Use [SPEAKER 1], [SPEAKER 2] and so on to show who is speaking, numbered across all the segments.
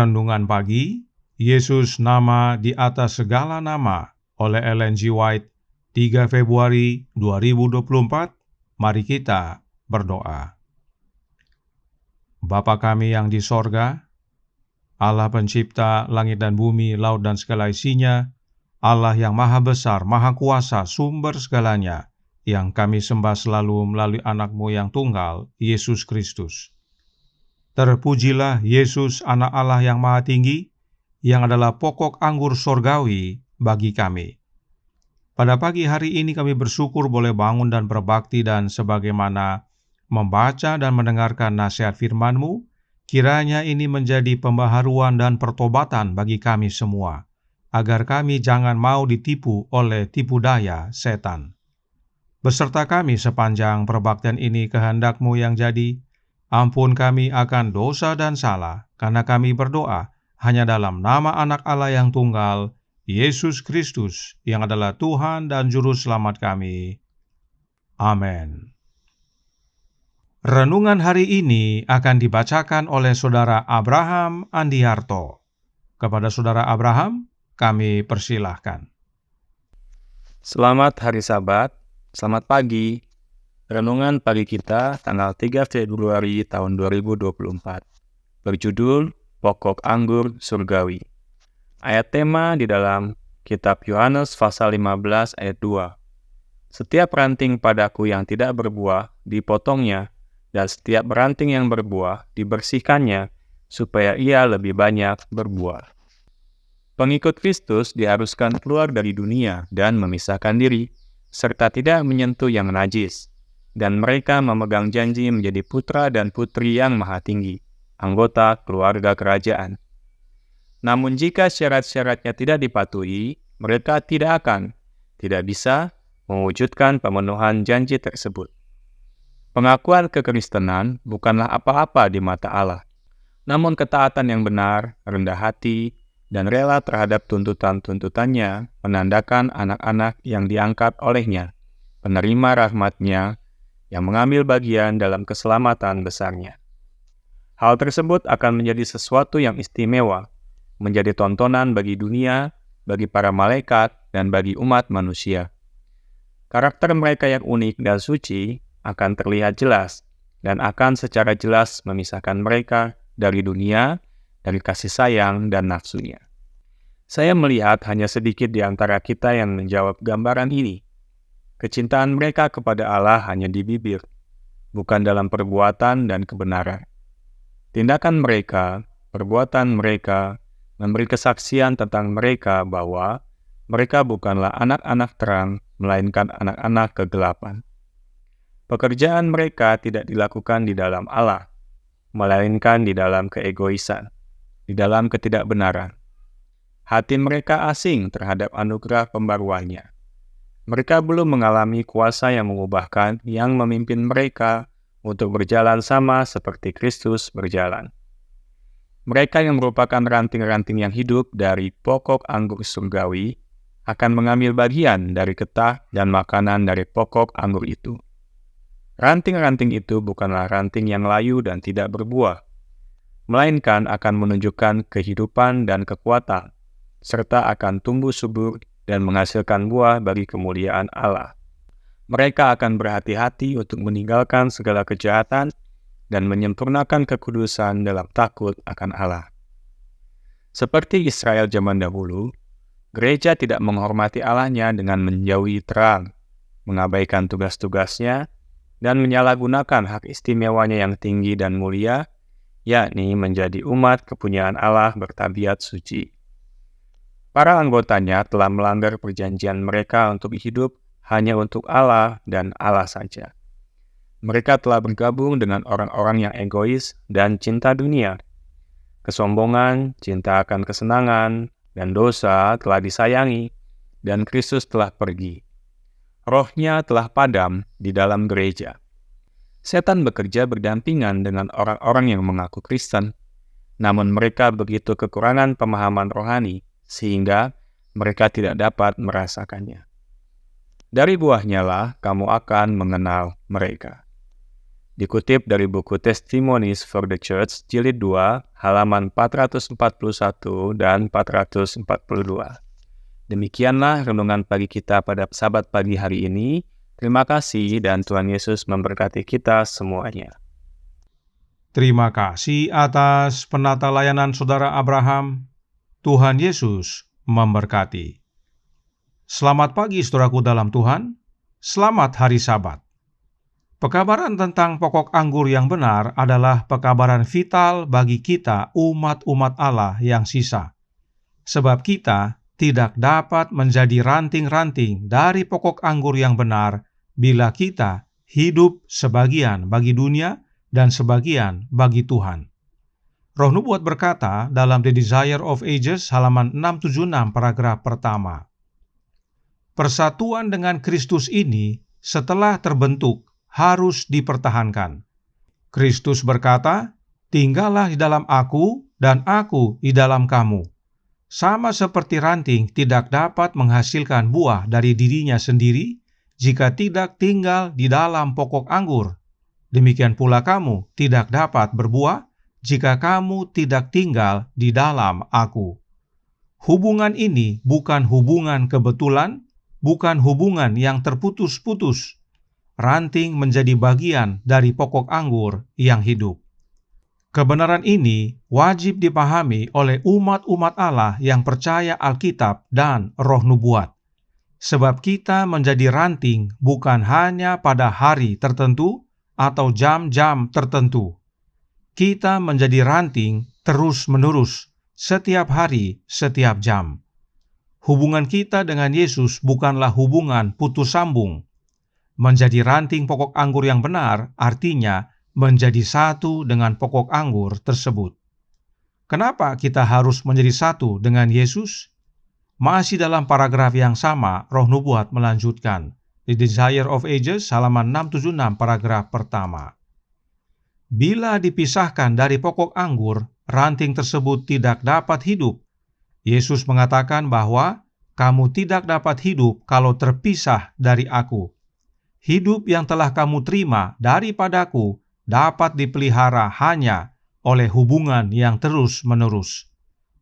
[SPEAKER 1] Renungan Pagi, Yesus Nama di Atas Segala Nama oleh Ellen G. White, 3 Februari 2024. Mari kita berdoa. Bapa kami yang di sorga, Allah pencipta langit dan bumi, laut dan segala isinya, Allah yang maha besar, maha kuasa, sumber segalanya, yang kami sembah selalu melalui anak-Mu yang tunggal, Yesus Kristus. Terpujilah Yesus, anak Allah yang maha tinggi, yang adalah pokok anggur sorgawi bagi kami. Pada pagi hari ini kami bersyukur boleh bangun dan berbakti, dan sebagaimana membaca dan mendengarkan nasihat firman-Mu, kiranya ini menjadi pembaharuan dan pertobatan bagi kami semua, agar kami jangan mau ditipu oleh tipu daya setan. Beserta kami sepanjang perbaktian ini, kehendak-Mu yang jadi. Ampun kami akan dosa dan salah, karena kami berdoa hanya dalam nama Anak Allah yang tunggal, Yesus Kristus, yang adalah Tuhan dan Juru Selamat kami. Amin. Renungan hari ini akan dibacakan oleh Saudara Abraham Andiarto. Kepada Saudara Abraham, kami persilahkan.
[SPEAKER 2] Selamat hari Sabat, selamat pagi. Renungan pagi kita tanggal 3 Februari tahun 2024. Berjudul Pokok Anggur Surgawi. Ayat tema di dalam kitab Yohanes pasal 15 ayat 2. Setiap ranting padaku yang tidak berbuah dipotongnya, dan setiap ranting yang berbuah dibersihkannya, supaya ia lebih banyak berbuah. Pengikut Kristus diharuskan keluar dari dunia dan memisahkan diri, serta tidak menyentuh yang najis. Dan mereka memegang janji menjadi putra dan putri yang maha tinggi, anggota keluarga kerajaan. Namun jika syarat-syaratnya tidak dipatuhi, mereka tidak bisa mewujudkan pemenuhan janji tersebut. Pengakuan kekristenan bukanlah apa-apa di mata Allah, namun ketaatan yang benar, rendah hati, dan rela terhadap tuntutan-tuntutannya menandakan anak-anak yang diangkat olehnya, penerima rahmat-Nya, yang mengambil bagian dalam keselamatan besarnya. Hal tersebut akan menjadi sesuatu yang istimewa, menjadi tontonan bagi dunia, bagi para malaikat, dan bagi umat manusia. Karakter mereka yang unik dan suci akan terlihat jelas, dan akan secara jelas memisahkan mereka dari dunia, dari kasih sayang dan nafsunya. Saya melihat hanya sedikit di antara kita yang menjawab gambaran ini. Kecintaan mereka kepada Allah hanya di bibir, bukan dalam perbuatan dan kebenaran. Tindakan mereka, perbuatan mereka, memberi kesaksian tentang mereka bahwa mereka bukanlah anak-anak terang, melainkan anak-anak kegelapan. Pekerjaan mereka tidak dilakukan di dalam Allah, melainkan di dalam keegoisan, di dalam ketidakbenaran. Hati mereka asing terhadap anugerah pembaruannya. Mereka belum mengalami kuasa yang mengubahkan, yang memimpin mereka untuk berjalan sama seperti Kristus berjalan. Mereka yang merupakan ranting-ranting yang hidup dari pokok anggur surgawi akan mengambil bagian dari getah dan makanan dari pokok anggur itu. Ranting-ranting itu bukanlah ranting yang layu dan tidak berbuah, melainkan akan menunjukkan kehidupan dan kekuatan, serta akan tumbuh subur dan menghasilkan buah bagi kemuliaan Allah. Mereka akan berhati-hati untuk meninggalkan segala kejahatan dan menyempurnakan kekudusan dalam takut akan Allah. Seperti Israel zaman dahulu, gereja tidak menghormati Allah-Nya dengan menjauhi terang, mengabaikan tugas-tugasnya, dan menyalahgunakan hak istimewanya yang tinggi dan mulia, yakni menjadi umat kepunyaan Allah bertabiat suci. Para anggotanya telah melanggar perjanjian mereka untuk hidup hanya untuk Allah dan Allah saja. Mereka telah bergabung dengan orang-orang yang egois dan cinta dunia. Kesombongan, cinta akan kesenangan, dan dosa telah disayangi, dan Kristus telah pergi. Roh-Nya telah padam di dalam gereja. Setan bekerja berdampingan dengan orang-orang yang mengaku Kristen, namun mereka begitu kekurangan pemahaman rohani, sehingga mereka tidak dapat merasakannya. Dari buahnya lah kamu akan mengenal mereka. Dikutip dari buku Testimonies for the Church, Jilid 2, halaman 441 dan 442. Demikianlah renungan pagi kita pada Sabat pagi hari ini. Terima kasih dan Tuhan Yesus memberkati kita semuanya.
[SPEAKER 1] Terima kasih atas penata layanan Saudara Abraham. Tuhan Yesus memberkati. Selamat pagi saudaraku dalam Tuhan. Selamat hari Sabat. Pekabaran tentang pokok anggur yang benar adalah pekabaran vital bagi kita umat-umat Allah yang sisa. Sebab kita tidak dapat menjadi ranting-ranting dari pokok anggur yang benar bila kita hidup sebagian bagi dunia dan sebagian bagi Tuhan. Roh Nubuat berkata dalam The Desire of Ages halaman 676 paragraf pertama. Persatuan dengan Kristus ini setelah terbentuk harus dipertahankan. Kristus berkata, "Tinggallah di dalam aku dan aku di dalam kamu." Sama seperti ranting tidak dapat menghasilkan buah dari dirinya sendiri jika tidak tinggal di dalam pokok anggur. Demikian pula kamu tidak dapat berbuah jika kamu tidak tinggal di dalam aku. Hubungan ini bukan hubungan kebetulan, bukan hubungan yang terputus-putus. Ranting menjadi bagian dari pokok anggur yang hidup. Kebenaran ini wajib dipahami oleh umat-umat Allah yang percaya Alkitab dan Roh Nubuat. Sebab kita menjadi ranting bukan hanya pada hari tertentu atau jam-jam tertentu. Kita menjadi ranting terus-menerus, setiap hari, setiap jam. Hubungan kita dengan Yesus bukanlah hubungan putus sambung. Menjadi ranting pokok anggur yang benar artinya menjadi satu dengan pokok anggur tersebut. Kenapa kita harus menjadi satu dengan Yesus? Masih dalam paragraf yang sama, Roh Nubuat melanjutkan. The Desire of Ages, halaman 676, paragraf pertama. Bila dipisahkan dari pokok anggur, ranting tersebut tidak dapat hidup. Yesus mengatakan bahwa kamu tidak dapat hidup kalau terpisah dari aku. Hidup yang telah kamu terima daripadaku dapat dipelihara hanya oleh hubungan yang terus-menerus.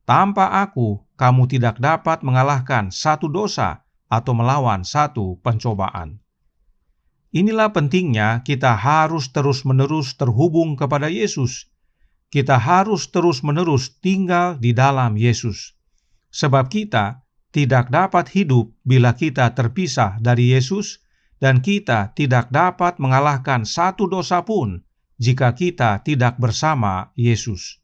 [SPEAKER 1] Tanpa aku, kamu tidak dapat mengalahkan satu dosa atau melawan satu pencobaan. Inilah pentingnya kita harus terus-menerus terhubung kepada Yesus. Kita harus terus-menerus tinggal di dalam Yesus. Sebab kita tidak dapat hidup bila kita terpisah dari Yesus, dan kita tidak dapat mengalahkan satu dosa pun jika kita tidak bersama Yesus.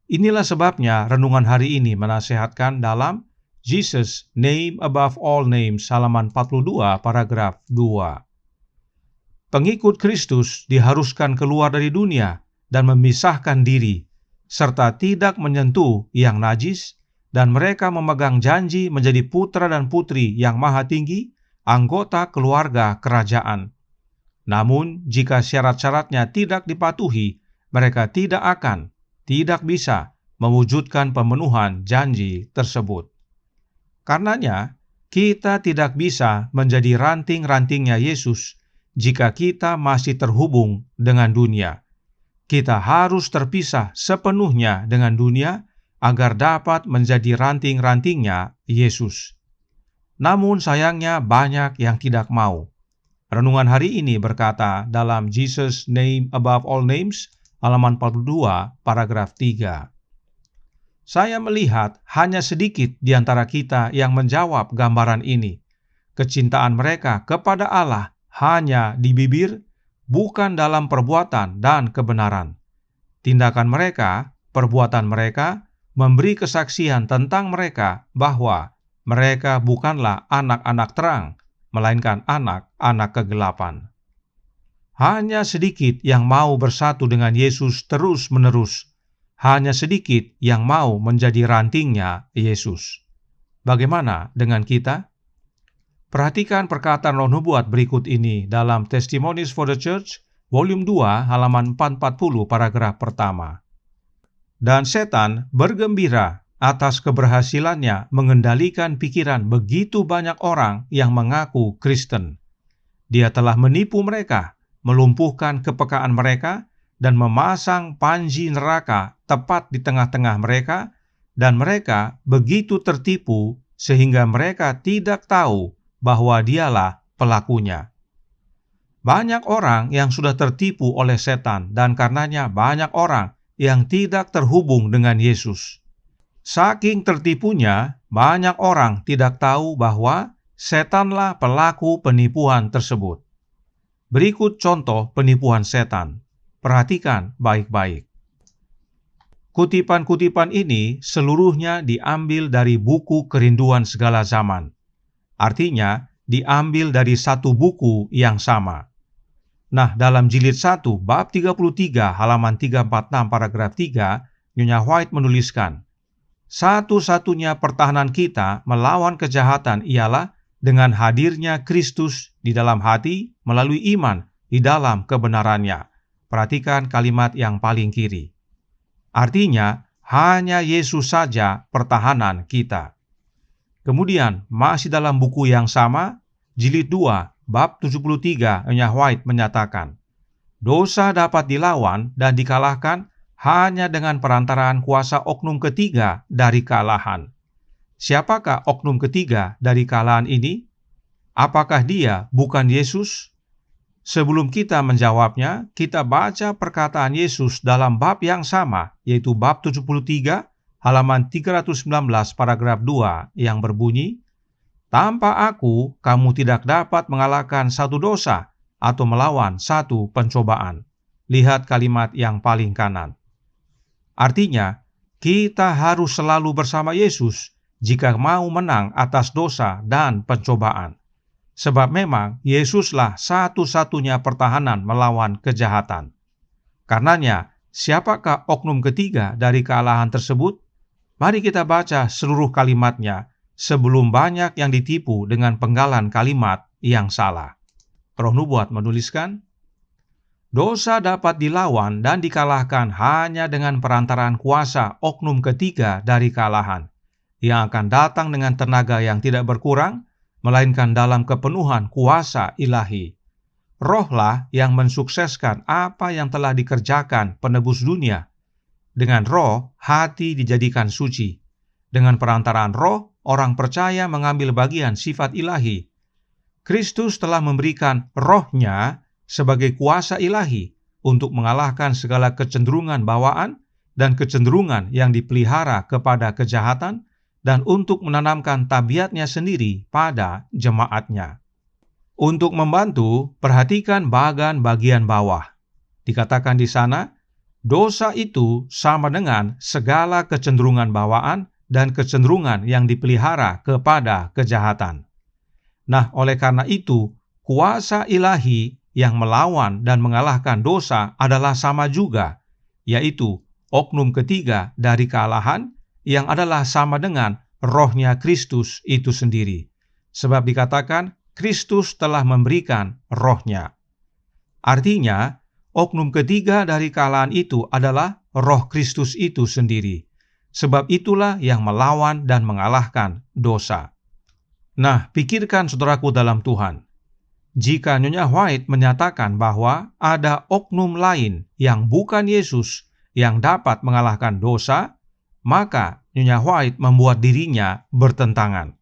[SPEAKER 1] Inilah sebabnya renungan hari ini menasehatkan dalam Jesus, Name Above All Names, halaman 42, paragraf 2. Pengikut Kristus diharuskan keluar dari dunia dan memisahkan diri, serta tidak menyentuh yang najis, dan mereka memegang janji menjadi putra dan putri yang maha tinggi, anggota keluarga kerajaan. Namun, jika syarat-syaratnya tidak dipatuhi, mereka tidak bisa mewujudkan pemenuhan janji tersebut. Karenanya, kita tidak bisa menjadi ranting-rantingnya Yesus jika kita masih terhubung dengan dunia. Kita harus terpisah sepenuhnya dengan dunia agar dapat menjadi ranting-rantingnya Yesus. Namun sayangnya banyak yang tidak mau. Renungan hari ini berkata dalam Jesus Name Above All Names, halaman 42, paragraf 3. Saya melihat hanya sedikit di antara kita yang menjawab gambaran ini. Kecintaan mereka kepada Allah hanya di bibir, bukan dalam perbuatan dan kebenaran. Tindakan mereka, perbuatan mereka, memberi kesaksian tentang mereka bahwa mereka bukanlah anak-anak terang, melainkan anak-anak kegelapan. Hanya sedikit yang mau bersatu dengan Yesus terus-menerus. Hanya sedikit yang mau menjadi rantingnya Yesus. Bagaimana dengan kita? Perhatikan perkataan Roh Nubuat berikut ini dalam Testimonies for the Church, volume 2, halaman 440, paragraf pertama. Dan setan bergembira atas keberhasilannya mengendalikan pikiran begitu banyak orang yang mengaku Kristen. Dia telah menipu mereka melumpuhkan kepekaan mereka dan memasang panji neraka tepat di tengah-tengah mereka, dan mereka begitu tertipu sehingga mereka tidak tahu bahwa Dialah pelakunya. Banyak orang yang sudah tertipu oleh setan, dan karenanya banyak orang yang tidak terhubung dengan Yesus. Saking tertipunya, banyak orang tidak tahu bahwa setanlah pelaku penipuan tersebut. Berikut contoh penipuan setan. Perhatikan baik-baik. Kutipan-kutipan ini seluruhnya diambil dari buku Kerinduan Segala Zaman. Artinya, diambil dari satu buku yang sama. Nah, dalam jilid 1, bab 33, halaman 346, paragraf 3, Nyonya White menuliskan, satu-satunya pertahanan kita melawan kejahatan ialah dengan hadirnya Kristus di dalam hati melalui iman di dalam kebenarannya. Perhatikan kalimat yang paling kiri. Artinya, hanya Yesus saja pertahanan kita. Kemudian, masih dalam buku yang sama, jilid 2, bab 73, Nyonya White menyatakan, dosa dapat dilawan dan dikalahkan hanya dengan perantaraan kuasa oknum ketiga dari kalahan. Siapakah oknum ketiga dari kalahan ini? Apakah dia bukan Yesus? Sebelum kita menjawabnya, kita baca perkataan Yesus dalam bab yang sama, yaitu bab 73, halaman 319, paragraf 2, yang berbunyi, tanpa aku, kamu tidak dapat mengalahkan satu dosa atau melawan satu pencobaan. Lihat kalimat yang paling kanan. Artinya, kita harus selalu bersama Yesus jika mau menang atas dosa dan pencobaan. Sebab memang Yesuslah satu-satunya pertahanan melawan kejahatan. Karenanya, siapakah oknum ketiga dari kalahan tersebut? Mari kita baca seluruh kalimatnya sebelum banyak yang ditipu dengan penggalan kalimat yang salah. Roh Nubuat menuliskan, dosa dapat dilawan dan dikalahkan hanya dengan perantaraan kuasa oknum ketiga dari kalahan, yang akan datang dengan tenaga yang tidak berkurang, melainkan dalam kepenuhan kuasa ilahi. Rohlah yang mensukseskan apa yang telah dikerjakan penebus dunia. Dengan roh, hati dijadikan suci. Dengan perantaraan roh, orang percaya mengambil bagian sifat ilahi. Kristus telah memberikan rohnya sebagai kuasa ilahi untuk mengalahkan segala kecenderungan bawaan dan kecenderungan yang dipelihara kepada kejahatan dan untuk menanamkan tabiatnya sendiri pada jemaatnya. Untuk membantu, perhatikan bagian bawah. Dikatakan di sana, dosa itu sama dengan segala kecenderungan bawaan dan kecenderungan yang dipelihara kepada kejahatan. Nah, oleh karena itu, kuasa ilahi yang melawan dan mengalahkan dosa adalah sama juga, yaitu oknum ketiga dari kalahan yang adalah sama dengan rohnya Kristus itu sendiri. Sebab dikatakan, Kristus telah memberikan rohnya. Artinya, oknum ketiga dari kalahan itu adalah roh Kristus itu sendiri. Sebab itulah yang melawan dan mengalahkan dosa. Nah, pikirkan saudaraku dalam Tuhan. Jika Nyonya White menyatakan bahwa ada oknum lain yang bukan Yesus yang dapat mengalahkan dosa, maka Nyonya White membuat dirinya bertentangan.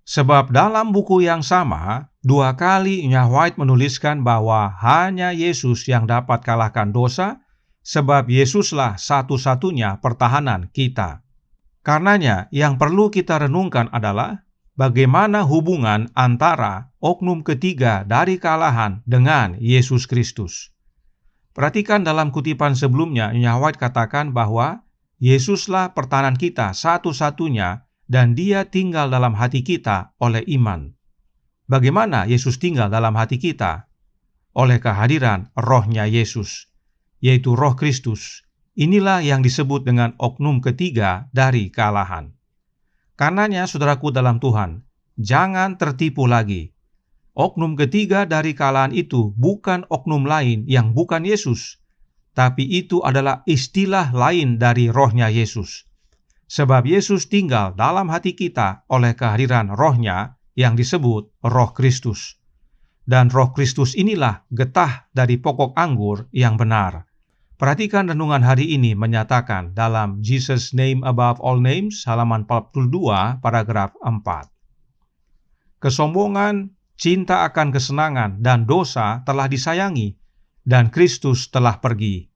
[SPEAKER 1] Sebab dalam buku yang sama, 2 kali Nyonya White menuliskan bahwa hanya Yesus yang dapat kalahkan dosa, sebab Yesuslah satu-satunya pertahanan kita. Karenanya, yang perlu kita renungkan adalah bagaimana hubungan antara oknum ketiga dari kalahan dengan Yesus Kristus. Perhatikan dalam kutipan sebelumnya, Nyonya White katakan bahwa Yesuslah pertahanan kita satu-satunya dan Dia tinggal dalam hati kita oleh iman. Bagaimana Yesus tinggal dalam hati kita? Oleh kehadiran rohnya Yesus, yaitu roh Kristus. Inilah yang disebut dengan oknum ketiga dari kalahan. Karenanya, saudaraku dalam Tuhan, jangan tertipu lagi. Oknum ketiga dari kalahan itu bukan oknum lain yang bukan Yesus, tapi itu adalah istilah lain dari rohnya Yesus. Sebab Yesus tinggal dalam hati kita oleh kehadiran rohnya yang disebut roh Kristus. dan Roh Kristus inilah getah dari pokok anggur yang benar. Perhatikan renungan hari ini menyatakan dalam Jesus Name Above All Names, halaman 42, paragraf 4. Kesombongan, cinta akan kesenangan, dan dosa telah disayangi, dan Kristus telah pergi.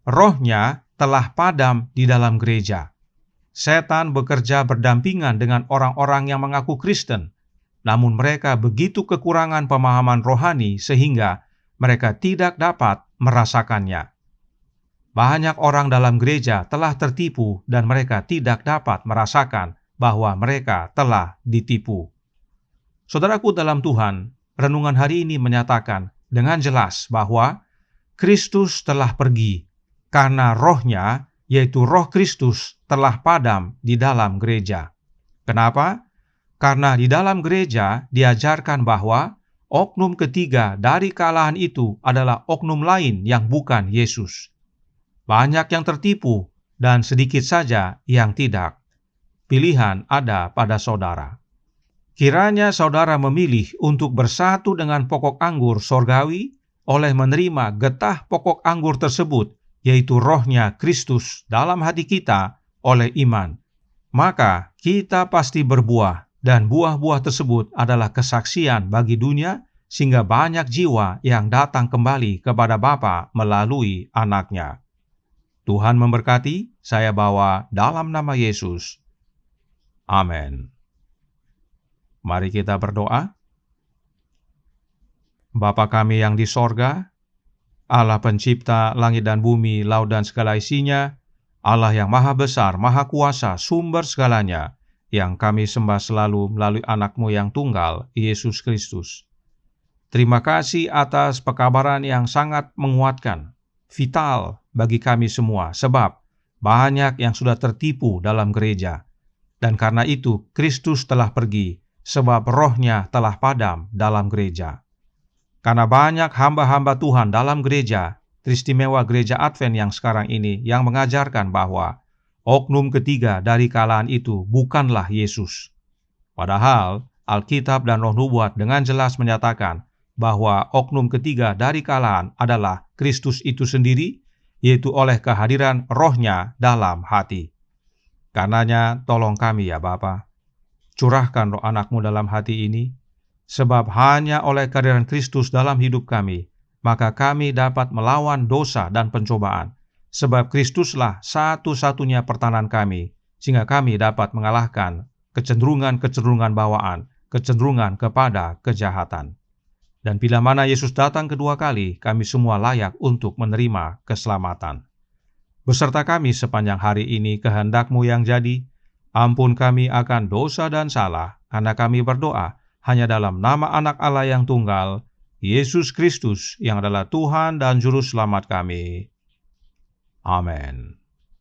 [SPEAKER 1] Rohnya telah padam di dalam gereja. Setan bekerja berdampingan dengan orang-orang yang mengaku Kristen, namun mereka begitu kekurangan pemahaman rohani sehingga mereka tidak dapat merasakannya. Banyak orang dalam gereja telah tertipu dan mereka tidak dapat merasakan bahwa mereka telah ditipu. Saudaraku dalam Tuhan, renungan hari ini menyatakan dengan jelas bahwa Kristus telah pergi karena rohnya, yaitu Roh Kristus, telah padam di dalam gereja. Kenapa? Karena di dalam gereja diajarkan bahwa oknum ketiga dari kealahan itu adalah oknum lain yang bukan Yesus. Banyak yang tertipu dan sedikit saja yang tidak. Pilihan ada pada saudara. Kiranya saudara memilih untuk bersatu dengan pokok anggur sorgawi oleh menerima getah pokok anggur tersebut, yaitu rohnya Kristus dalam hati kita oleh iman. Maka kita pasti berbuah, dan buah-buah tersebut adalah kesaksian bagi dunia, sehingga banyak jiwa yang datang kembali kepada Bapa melalui anaknya. Tuhan memberkati, saya bawa dalam nama Yesus. Amin. Mari kita berdoa. Bapa kami yang di sorga, Allah pencipta langit dan bumi, laut dan segala isinya, Allah yang maha besar, maha kuasa, sumber segalanya, yang kami sembah selalu melalui anak-Mu yang tunggal, Yesus Kristus. Terima kasih atas pekabaran yang sangat menguatkan, vital bagi kami semua, sebab banyak yang sudah tertipu dalam gereja. Dan karena itu, Kristus telah pergi, sebab rohnya telah padam dalam gereja. Karena banyak hamba-hamba Tuhan dalam gereja, teristimewa gereja Advent yang sekarang ini, yang mengajarkan bahwa oknum ketiga dari kealahan itu bukanlah Yesus. Padahal Alkitab dan Roh Nubuat dengan jelas menyatakan bahwa oknum ketiga dari kealahan adalah Kristus itu sendiri, yaitu oleh kehadiran rohnya dalam hati. Karenanya tolong kami ya Bapa, curahkan roh anak-Mu dalam hati ini, sebab hanya oleh kehadiran Kristus dalam hidup kami, maka kami dapat melawan dosa dan pencobaan. Sebab Kristuslah satu-satunya pertahanan kami, sehingga kami dapat mengalahkan kecenderungan-kecenderungan bawaan, kecenderungan kepada kejahatan. Dan bila mana Yesus datang kedua kali, kami semua layak untuk menerima keselamatan. Beserta kami sepanjang hari ini kehendak-Mu yang jadi, ampun kami akan dosa dan salah, karena kami berdoa hanya dalam nama Anak Allah yang tunggal, Yesus Kristus, yang adalah Tuhan dan Juru Selamat kami. Amin.